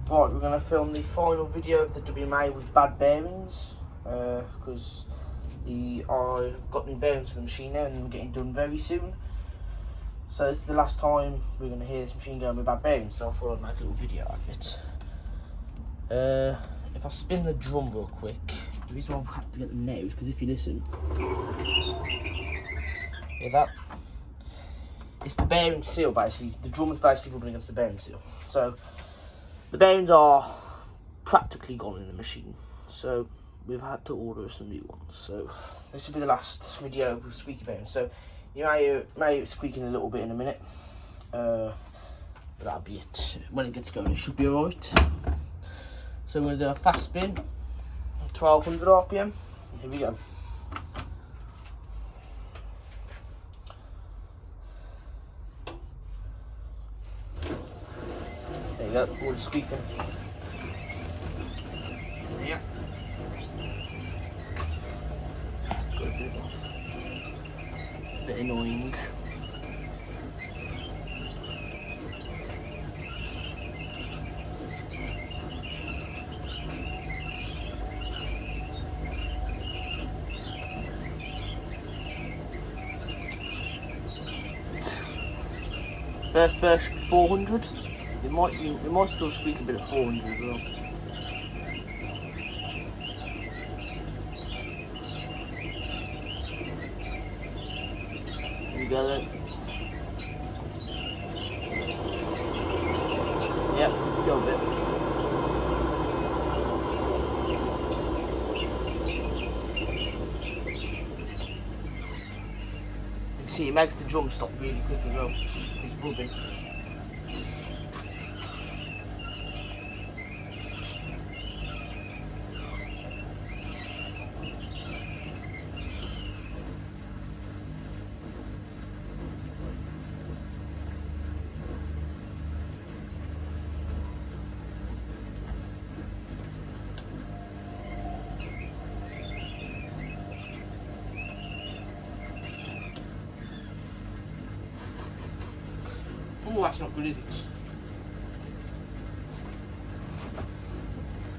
Right, we're going to film the final video of the WMA with bad bearings, because I've got new bearings for the machine now and we're getting done very soon. So this is the last time we're going to hear this machine going with bad bearings, so I thought I'd make a little video out of it. If I spin the drum real quick, the reason why I've had to get them now is because if you listen, hear that? It's the bearing seal basically, the drum is basically rubbing against the bearing seal. So the bearings are practically gone in the machine, so we've had to order some new ones. So this will be the last video with squeaky bearings. So you may hear it squeaking a little bit in a minute, but that'll be it. When it gets going, it should be alright. So we're going to do a fast spin, 1200 RPM. Here we go. There you go, all the squeaking. Yeah. Got a bit annoying. First burst 400. It might still squeak a bit at 400 as well. Here we go then. Yep, go a bit. You can see it makes the drum stop really quick as well. It's rubbing. Oh, that's not good, is it?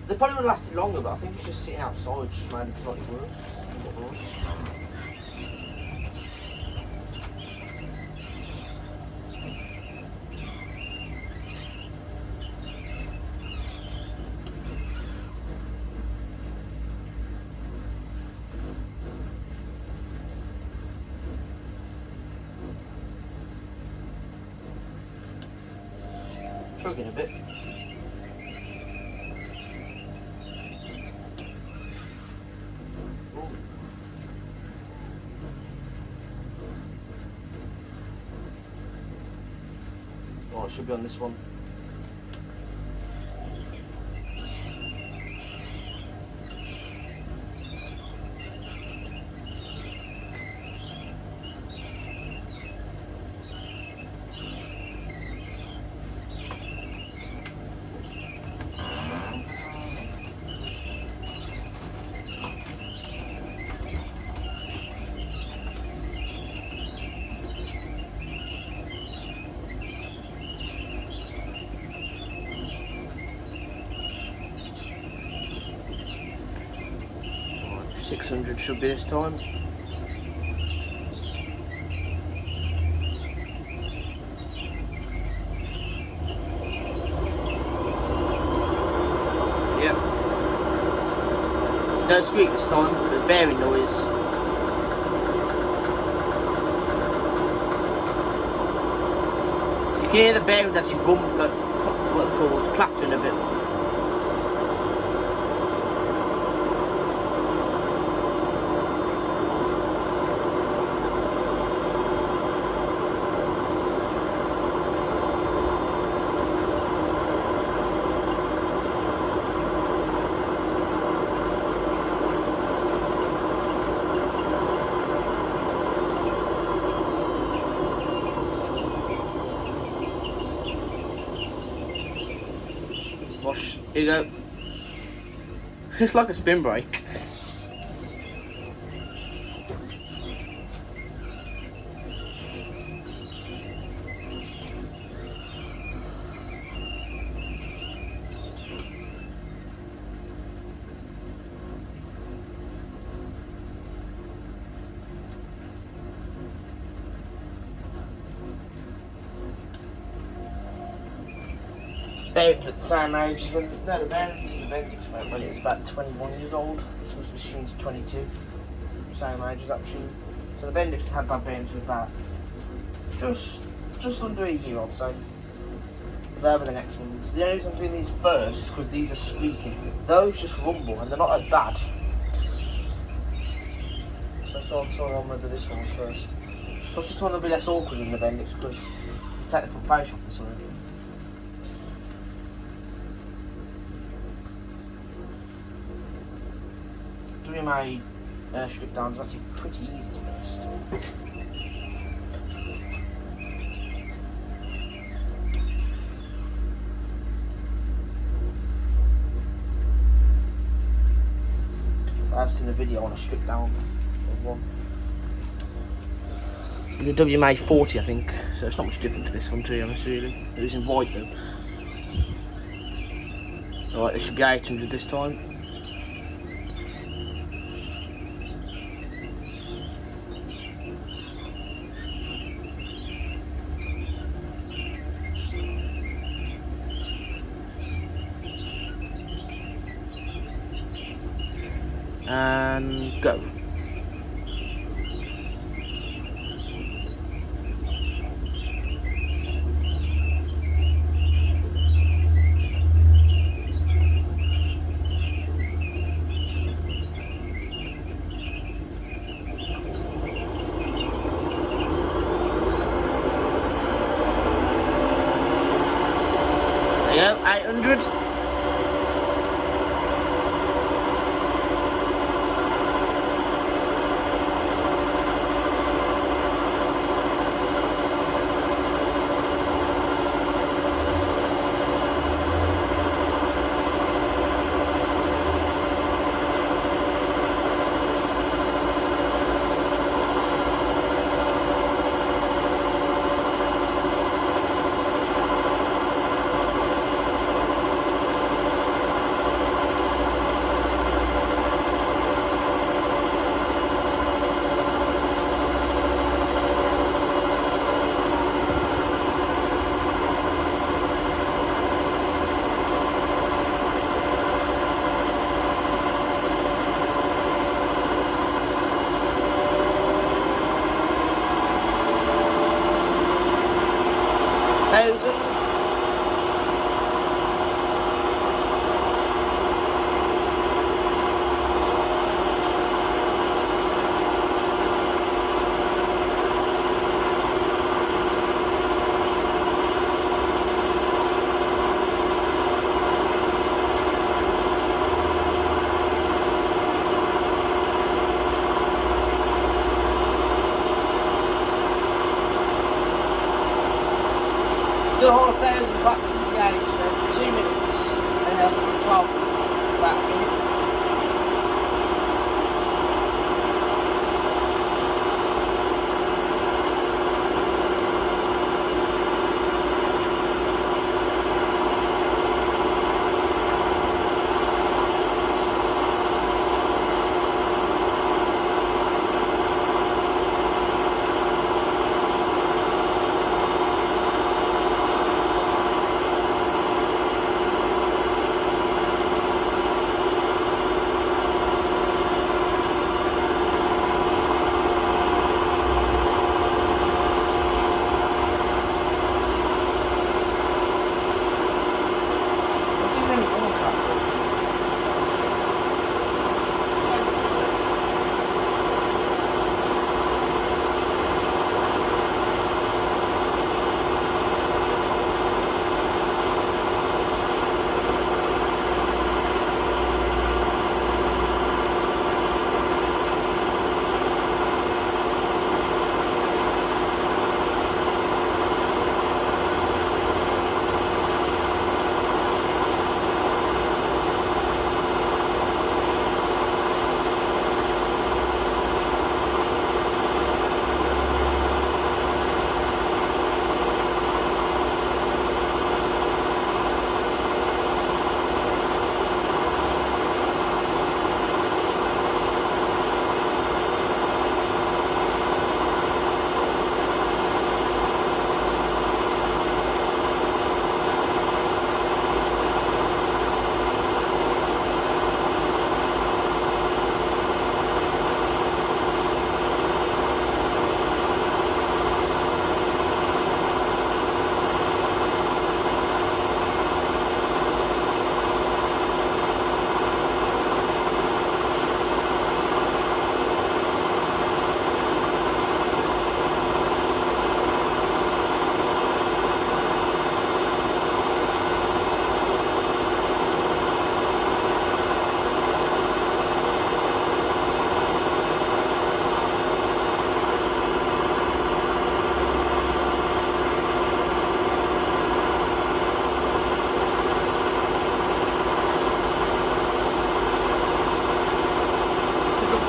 They probably would have lasted longer, but I think it's just sitting outside just made it slightly worse. Chugging a bit. Oh, it should be on this one. Right, 600 should be this time. Yep. Don't squeak this time, but the bearing noise. You can hear the bearings actually bump, like, what they call clattering a bit. Wash. Here you go. It's like a spin brake. bearings were at the same age as when, no, the bearings and the Bendix went when it was about 21 years old. This machine's 22, same age as that machine. So the Bendix had bad bearings for about just under a year, I'd say. They're the next ones. The only reason I'm doing these first is because these are squeaking. Those just rumble and they're not as bad. So I thought I'm going to do this one first. Plus this one will be less awkward than the Bendix because you take the front face off this one. Doing my strip downs is actually pretty easy to be honest. I've seen a video on a strip down of one. The WMA 40 I think, so it's not much different to this one to be honest really. It was in white though. Alright, this should be 800 this time. And go. There you go, 800.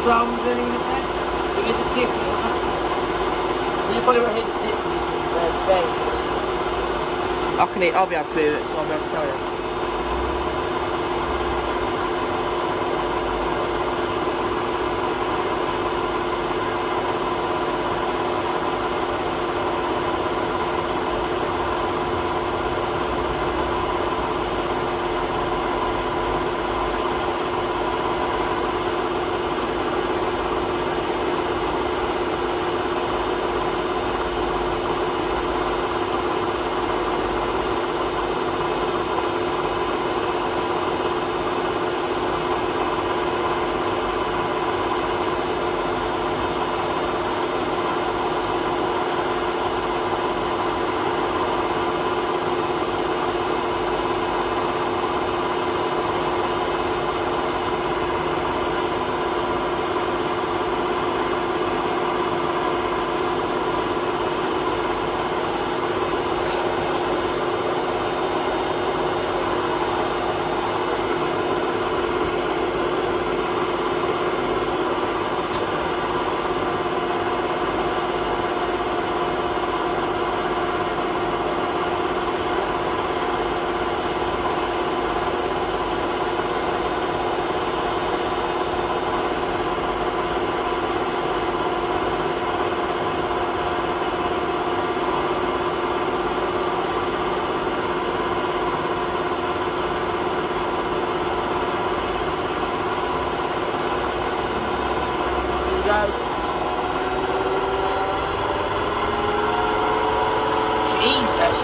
round turning in there. You get the dip, you probably won't hit the dip with this bearing. I'll be able to hear it, so I'll be able to tell you. Jesus.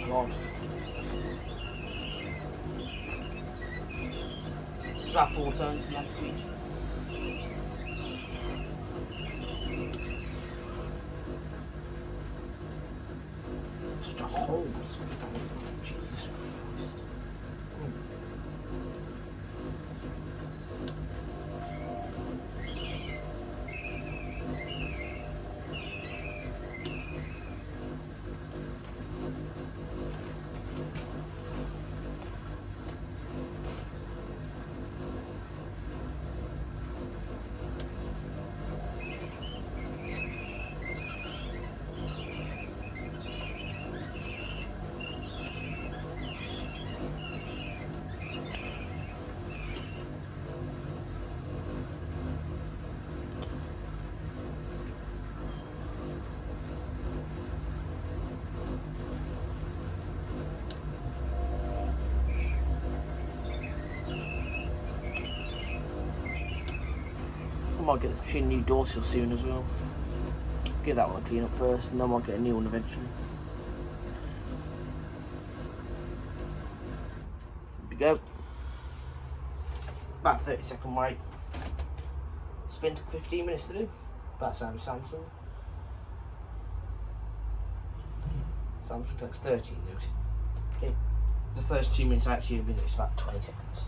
God. It's about 4 turns in that piece. Such a horrible squeak. Jesus Christ. I might get this machine a new door seal soon as well. Get that one clean up first, and then I might get a new one eventually. Here we go. About 30-second wait. Spin took 15 minutes to do. About same as Samsung. Samsung takes 13 though. The first 2 minutes actually have been it's about 20 seconds.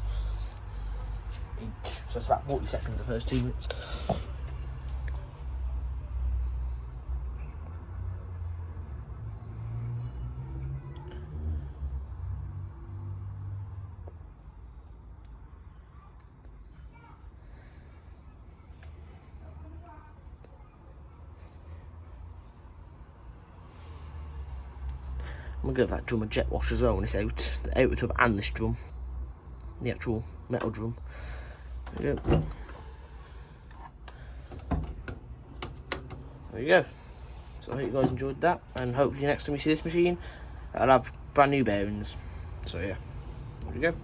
Each. So it's about 40 seconds the first 2 minutes. I'm gonna give that drum a jet wash as well when it's out. The outer tub and this drum. The actual metal drum. There you go. There you go. So I hope you guys enjoyed that, and hopefully next time you see this machine, I'll have brand new bearings. So yeah, there you go.